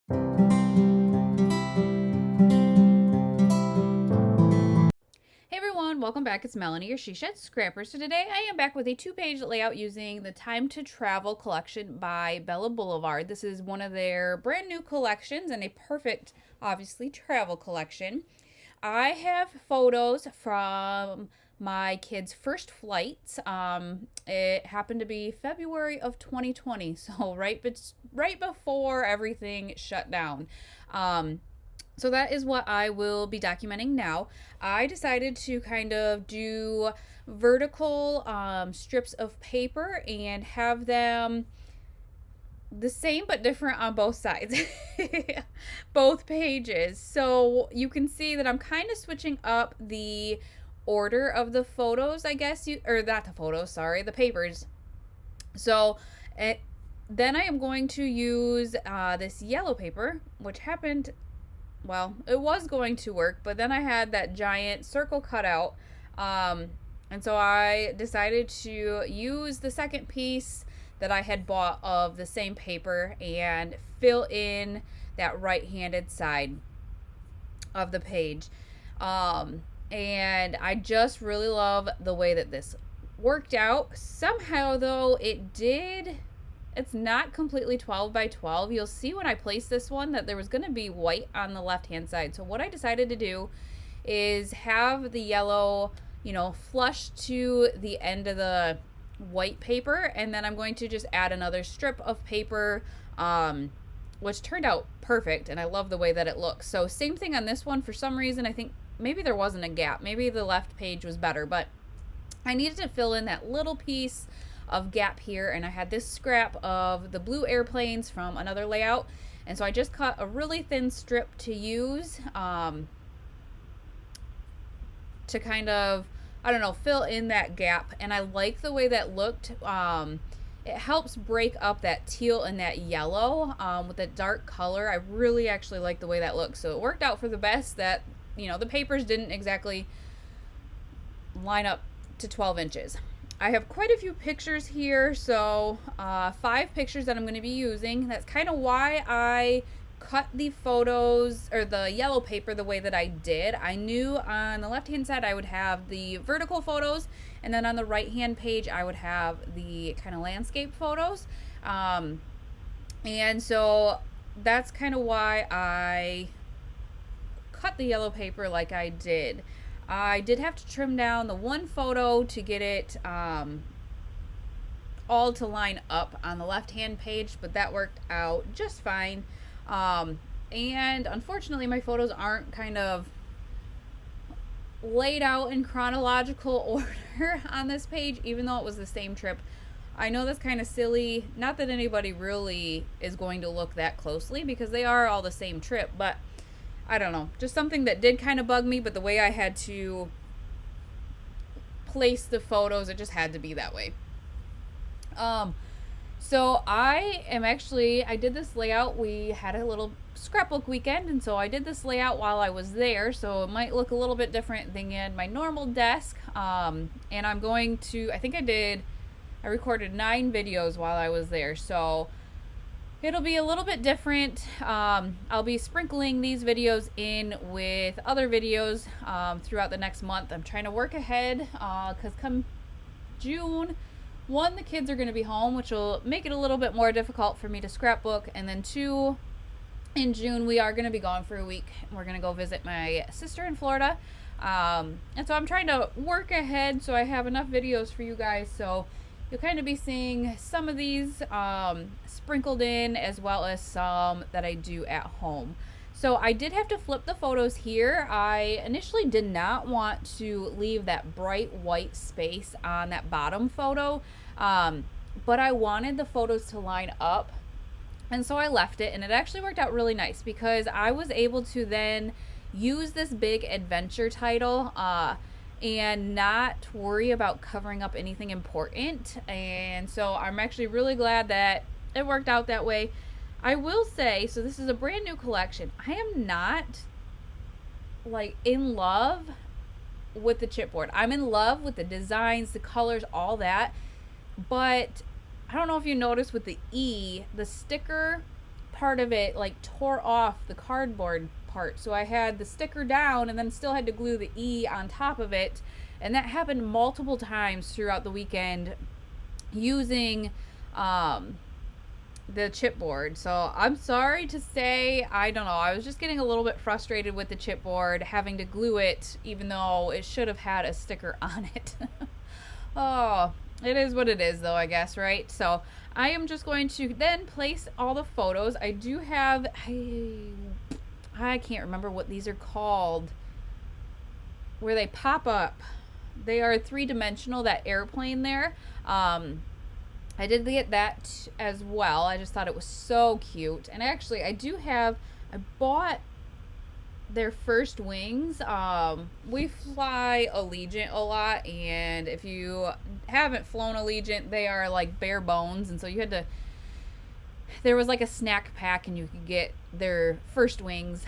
Hey everyone, welcome back. It's Melanie, your She Shed Scrapper. So today I am back with a 2-page layout using the Time to Travel collection by Bella Blvd. This is one of their brand new collections and a perfect, obviously, travel collection. I have photos from my kids' first flights. It happened to be February of 2020, so right before everything shut down. So that is what I will be documenting now. I decided to kind of do vertical strips of paper and have them the same but different on both sides, both pages. So you can see that I'm kind of switching up the order of the photos, I guess or not the photos, sorry, the papers. So then I am going to use this yellow paper, which happened, well, it was going to work, but then I had that giant circle cut out. And so I decided to use the second piece that I had bought of the same paper and fill in that right-handed side of the page. And I just really love the way that this worked out. Somehow, though, it's not completely 12 by 12. You'll see when I place this one that there was going to be white on the left-hand side. So what I decided to do is have the yellow, flush to the end of the white paper. And then I'm going to just add another strip of paper, which turned out perfect. And I love the way that it looks. So same thing on this one. For some reason, I think maybe there wasn't a gap. Maybe the left page was better. But I needed to fill in that little piece of gap here, and I had this scrap of the blue airplanes from another layout, and so I just cut a really thin strip to use to kind of, I don't know, fill in that gap. And I like the way that looked. It helps break up that teal and that yellow with a dark color. I really actually like the way that looks, so it worked out for the best that the papers didn't exactly line up to 12 inches. I have quite a few pictures here, so 5 pictures that I'm going to be using. That's kind of why I cut the photos or the yellow paper the way that I did. I knew on the left hand side I would have the vertical photos, and then on the right hand page I would have the kind of landscape photos. And so that's kind of why I cut the yellow paper like I did. I did have to trim down the one photo to get it all to line up on the left-hand page, but that worked out just fine. And unfortunately, my photos aren't kind of laid out in chronological order on this page, even though it was the same trip. I know that's kind of silly. Not that anybody really is going to look that closely because they are all the same trip, but I don't know, just something that did kind of bug me, but the way I had to place the photos, it just had to be that way. So I did this layout. We had a little scrapbook weekend, and so I did this layout while I was there, so it might look a little bit different than in my normal desk. And I'm going to, I recorded 9 videos while I was there, so it'll be a little bit different. I'll be sprinkling these videos in with other videos throughout the next month. I'm trying to work ahead because come June 1, the kids are going to be home, which will make it a little bit more difficult for me to scrapbook. And then 2, in June, we are going to be gone for a week. We're going to go visit my sister in Florida. And so I'm trying to work ahead so I have enough videos for you guys. So you'll kind of be seeing some of these sprinkled in, as well as some that I do at home. So I did have to flip the photos here. I initially did not want to leave that bright white space on that bottom photo, but I wanted the photos to line up, and so I left it, and it actually worked out really nice because I was able to then use this big adventure title and not worry about covering up anything important. And so I'm actually really glad that it worked out that way. I will say, so this is a brand new collection. I am not in love with the chipboard. I'm in love with the designs, the colors, all that. But I don't know if you noticed with the E, the sticker part of it like tore off the cardboard part. So I had the sticker down and then still had to glue the E on top of it. And that happened multiple times throughout the weekend using the chipboard. So I'm sorry to say, I don't know, I was just getting a little bit frustrated with the chipboard, having to glue it even though it should have had a sticker on it. Oh, it is what it is though, I guess, right? So I am just going to then place all the photos. I do have, I can't remember what these are called, where they pop up. They are three-dimensional, that airplane there. I did get that as well. I just thought it was so cute. And actually, I bought their first wings. We fly Allegiant a lot, and if you haven't flown Allegiant, they are like bare bones, and so there was like a snack pack and you could get their first wings.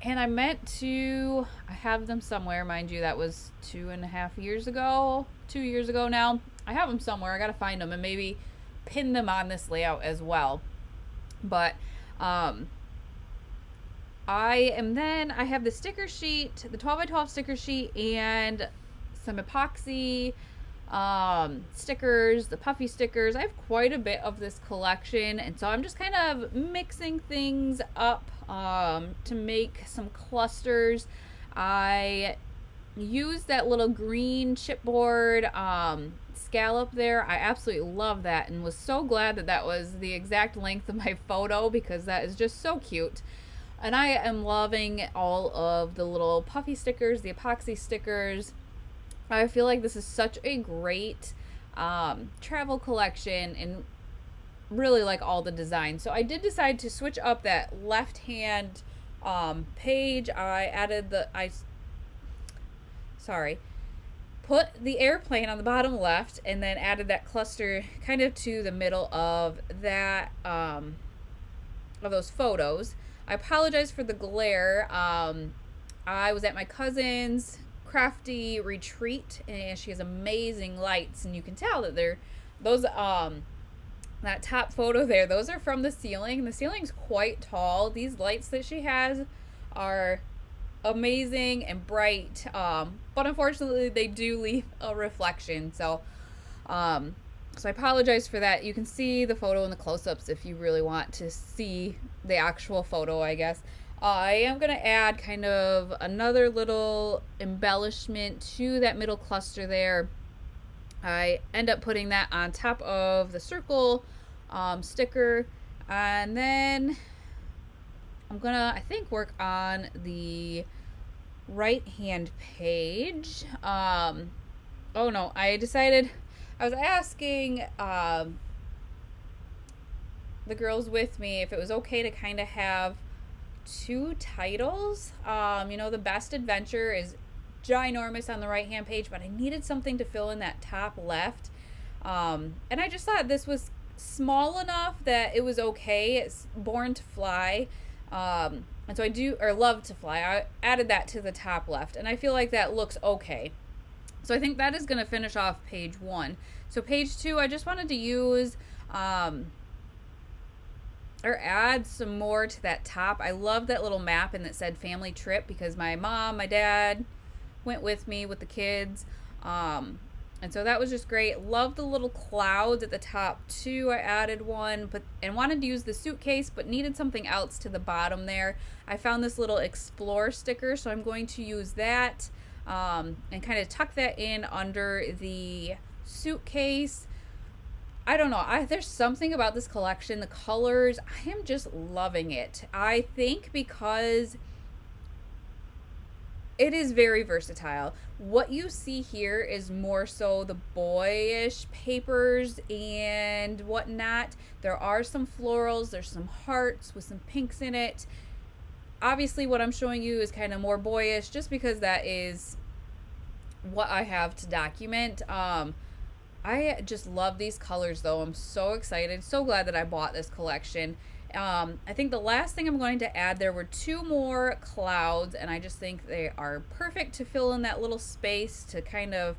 And I meant to, I have them somewhere, mind you, that was 2.5 years ago, 2 years ago now. I have them somewhere. I gotta find them and maybe pin them on this layout as well. But I have the sticker sheet, the 12x12 sticker sheet, and some epoxy stickers, the puffy stickers. I have quite a bit of this collection, and so I'm just kind of mixing things up to make some clusters. I used that little green chipboard scallop there. I absolutely love that and was so glad that that was the exact length of my photo, because that is just so cute. And I am loving all of the little puffy stickers, the epoxy stickers. I feel like this is such a great travel collection, and really like all the designs. So I did decide to switch up that left hand page. Put the airplane on the bottom left and then added that cluster kind of to the middle of that of those photos. I apologize for the glare. I was at my cousin's crafty retreat, and she has amazing lights, and you can tell that that top photo there, those are from the ceiling. The ceiling's quite tall. These lights that she has are amazing and bright, but unfortunately they do leave a reflection. So I apologize for that. You can see the photo in the close-ups if you really want to see the actual photo, I guess. I am going to add kind of another little embellishment to that middle cluster there. I end up putting that on top of the circle sticker, and then I'm going to, I think, work on the right hand page. Oh no, I decided, I was asking the girls with me if it was okay to kind of have two titles. The best adventure is ginormous on the right hand page, but I needed something to fill in that top left, and I just thought this was small enough that it was okay. It's Born to Fly, and so Love to Fly. I added that to the top left, and I feel like that looks okay. So I think that is going to finish off page 1. So page 2, I just wanted to use or add some more to that top. I love that little map and that said family trip, because my mom, my dad went with me with the kids. And so that was just great. Love the little clouds at the top too. I added one, and wanted to use the suitcase, but needed something else to the bottom there. I found this little explore sticker, so I'm going to use that and kind of tuck that in under the suitcase. I don't know. There's something about this collection, the colors, I am just loving it. I think because it is very versatile. What you see here is more so the boyish papers and whatnot. There are some florals, there's some hearts with some pinks in it. Obviously what I'm showing you is kind of more boyish, just because that is what I have to document. I just love these colors though. I'm so excited, so glad that I bought this collection. I think the last thing I'm going to add, there were 2 more clouds, and I just think they are perfect to fill in that little space to kind of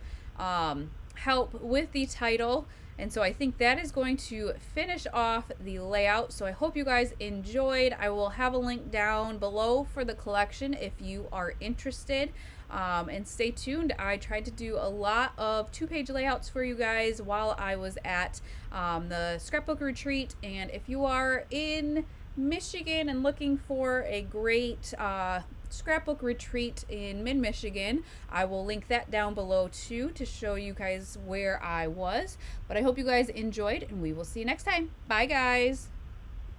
help with the title. And so I think that is going to finish off the layout. So I hope you guys enjoyed. I will have a link down below for the collection if you are interested. And stay tuned. I tried to do a lot of 2-page layouts for you guys while I was at the scrapbook retreat. And if you are in Michigan and looking for a great scrapbook retreat in mid-Michigan, I will link that down below too to show you guys where I was. But I hope you guys enjoyed, and we will see you next time. Bye guys.